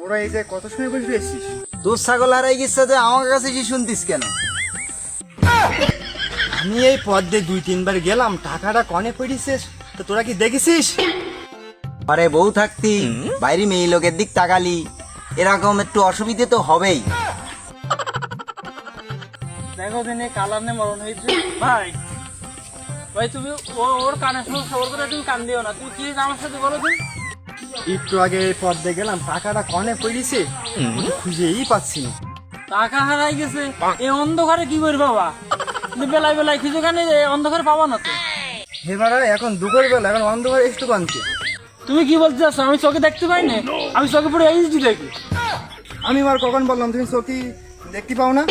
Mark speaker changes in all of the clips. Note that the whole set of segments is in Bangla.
Speaker 1: ওরা এই যে কত সময় বসে রয়েছিস?
Speaker 2: তোর ছাগল হারাই গেছে যে আমার কাছে কি শুনতিস কেন?
Speaker 1: আমি এই পথ দিয়ে 2-3 বার গেলাম, টাকাটা কনে পড়িছিস তো তোরা কি দেখেছিস?
Speaker 2: আরে বউ থাকতি বাইরে মেয়ে লোকের দিক তাকালি, এরকম একটু অসুবিধে তো হবেই।
Speaker 3: দেখো দিনে কালার নে মরণ হয়েছে। ভাই ভাই তুমি ওর কানে শুনে খবর করে তুমি কান দিও না। তুমি কি আমার সাথে বলো তুমি?
Speaker 1: একটু আগে এই পথ দিয়ে গেলাম, টাকাটা কনে পড়িছে খুঁজেই পাচ্ছি না।
Speaker 3: টাকা হারাই গেছে এই অন্ধকারে কি করি বাবা? তুমি বেলায় বেলায় খুঁজে কেন অন্ধকারে পাবা না তো?
Speaker 1: এবারে এখন দুপুর বেলা, এখন অন্ধকার একটু কানছে।
Speaker 3: তুমি কি বলতে চাচ্ছ? আমি চোখে দেখতে পাই না, আমি চোখে পড়ে এইচডি দেখি।
Speaker 1: আমি আর কখন বললাম তুমি চোখি দেখতে পাও না?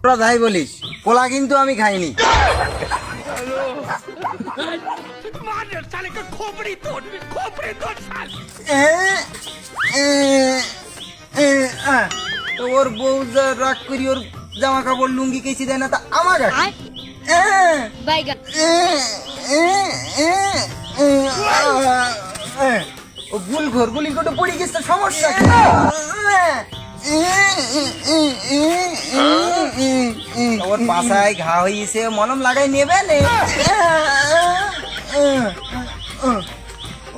Speaker 2: তোরা যাই বলিস, পোলা কিন্তু আমি খাইনি। তো ওর বউ যা রাগ করি ওর জামা কাপড় লুঙ্গি কেচি দেয় না, তা আমার ও গুল ঘর গুলি করে পড়ে গেছে, সমস্যা কি? ওর পাশায় ঘা হয়েছে, মলম লাগাই নেবে নে।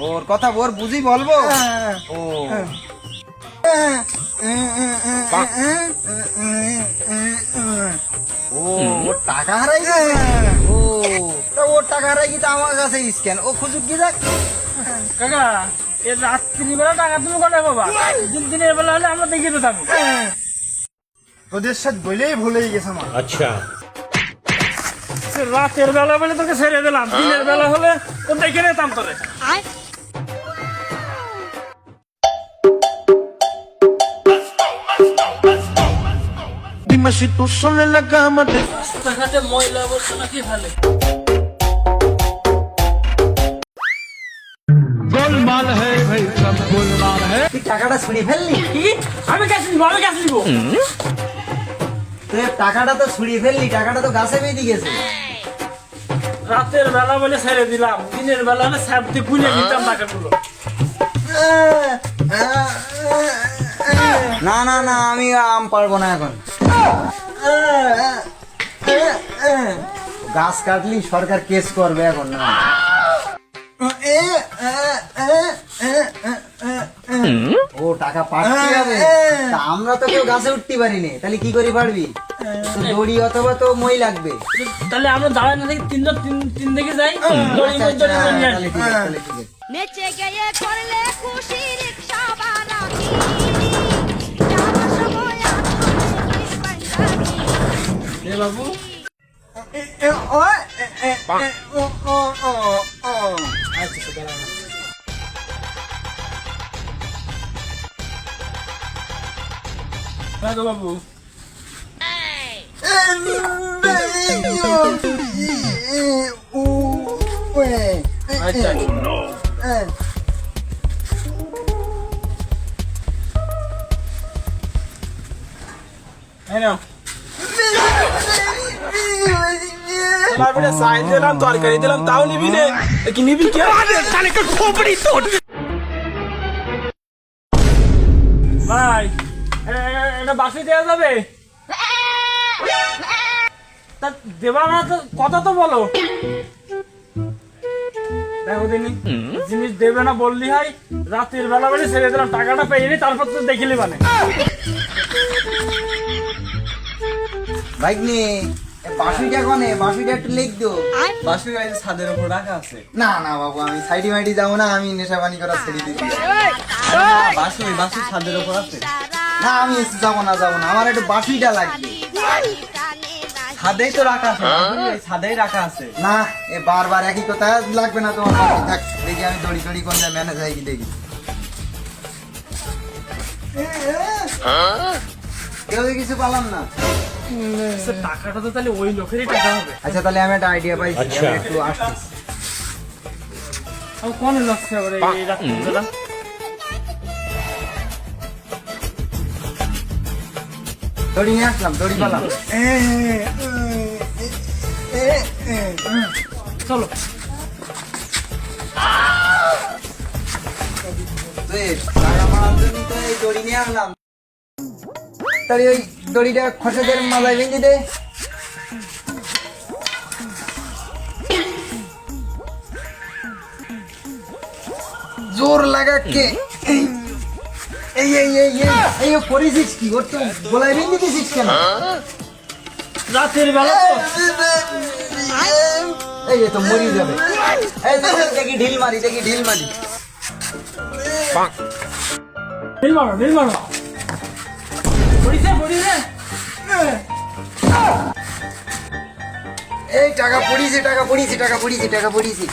Speaker 2: ওর কথা ওর বুঝি বলবো। ও ওর টাকা হারাই গেছে। ও তা ওর টাকা হারাই গেছে আমার কাছে স্ক্যান, ও খুঁজুক কি যাক।
Speaker 3: কাকা এর রাত্রি বেলা টাকা তুমি কোথায় পাবা? দিনের বেলা হলে আমরা দেখে দিতাম।
Speaker 1: তোদের সাথে বলেই ভুলেই গেছে আমার।
Speaker 4: अच्छा
Speaker 3: রাতের বেলা বলে তোকে ছেড়ে দিলাম, দিনের বেলা হলে তো দেখে নিতাম তোরে।
Speaker 5: Dime si tú solo en la cama te
Speaker 3: রাস্তাঘাটে ময়লা আবর্জনা কি ফেলে?
Speaker 5: गोलमाल है भाई सब गोलमाल है।
Speaker 2: তুই টাকাটা ছুড়িয়ে ফেললি?
Speaker 3: কি? আমি কাছে নিবো, আমি কাছে নিবো।
Speaker 2: তুই টাকাটা তো ছুড়িয়ে ফেললি, টাকাটা তো গাছে বেঁধে গেছে।
Speaker 3: রাতের বেলা বলে ছেড়ে দিলাম, দিনের বেলা হলে স্যাপ দিয়ে গুলে দিতাম টাকাগুলো।
Speaker 2: না না না, আমি আম পারবো না এখন। গাছ কাটলি সরকার কেস করবে এখন। না ও টাকা পাঠতে হবে, তা আমরা তো কেউ গাছে উঠতে পারিনি, তাহলে কি করে পারবি? তো দড়ি অথবা তো মই লাগবে।
Speaker 3: তাহলে আমরা দাঁড়ায় না দেখি তিন দিকে যাই, দড়ি
Speaker 2: আচ্ছা,
Speaker 3: মই দড়ি মই নিয়ে
Speaker 2: তাহলে
Speaker 3: আসি।
Speaker 2: ঠিক আছে, তাহলে ঠিক আছে।
Speaker 6: নেচে গিয়ে করলে খুশি রিক্সা বানাতি যাওয়ার সময় আছো
Speaker 3: এ বাবু হ্যাঁ গো বাবু, আচ্ছা এই নাও।
Speaker 5: साइज दिलाम तरकारी दिलाम ताও নিবি নে কি নিবি কি তাহলে কা খোপড়ি তোড়।
Speaker 3: ভাই এটা বাসি দেওয়া যাবে? তা দেবা না তো কথা তো বলো। দেখো দিনি জিনিস দেবে না বললি হয়, রাতের বেলা বলে ছেড়ে দিলাম, টাকাটা পেয়ে নি, তারপর তো দেখিলি মানে।
Speaker 2: বাইক নিয়ে বাসুইটা কনে, বাসুইটা একটু লিখ দো।
Speaker 1: বাসুর গাড়ি ছাদের উপর রাখা আছে।
Speaker 2: না না বাবু, আমি সাইডি মাইডি যাবো না, আমি নেশা পানি করা ছেড়ে দিচ্ছি।
Speaker 1: বাসুর ছাদের উপর আছে।
Speaker 2: না আমি যাবো না, আমার একটু বাসুইটা লাগবে।
Speaker 1: ছাদেই তো রাখা আছে, ছাদেই রাখা আছে।
Speaker 2: না এ বারবার একই কথা, লাগবে না তোমার বাসুই, থাক। দেখি আমি দড়ি টড়ি কোন যায় ম্যানেজ হয় কি দেখি। কেউ কিছু পালাম না।
Speaker 3: টাকাটা তো তাহলে ওই লোকেরই টাকা হবে।
Speaker 2: আচ্ছা তাহলে আমি একটা আইডিয়া পাইছি,
Speaker 4: আচ্ছা।
Speaker 2: আমি একটু আসতেছি।
Speaker 3: আমি কোন লাগছে আবার এই রাতের বেলা?
Speaker 2: দড়ি নিয়ে আসলাম, দড়ি পালাম।
Speaker 3: চলো।
Speaker 2: বেশ, টাকা মারার জন্য তো এই দড়ি নিয়ে আসলাম। তাহলে ওই দড়িটা খরচাদের মাথায় বেঁধে দে। জোর লাগা কে? এই এই এই এই এই পরিচিস কি ওর তো গলায় বেঁধে দিছিস কেন?
Speaker 3: রাতের বেলা তো
Speaker 2: এই যে তো মরি যাবে। এই দেখি ঢিল মারি, দেখি ঢিল মারি।
Speaker 3: ঢিল মারো পড়িছে
Speaker 2: এই টাকা পড়িয়েছে, টাকা পড়িয়েছে, টাকা পড়িয়েছে, টাকা পড়িয়েছে।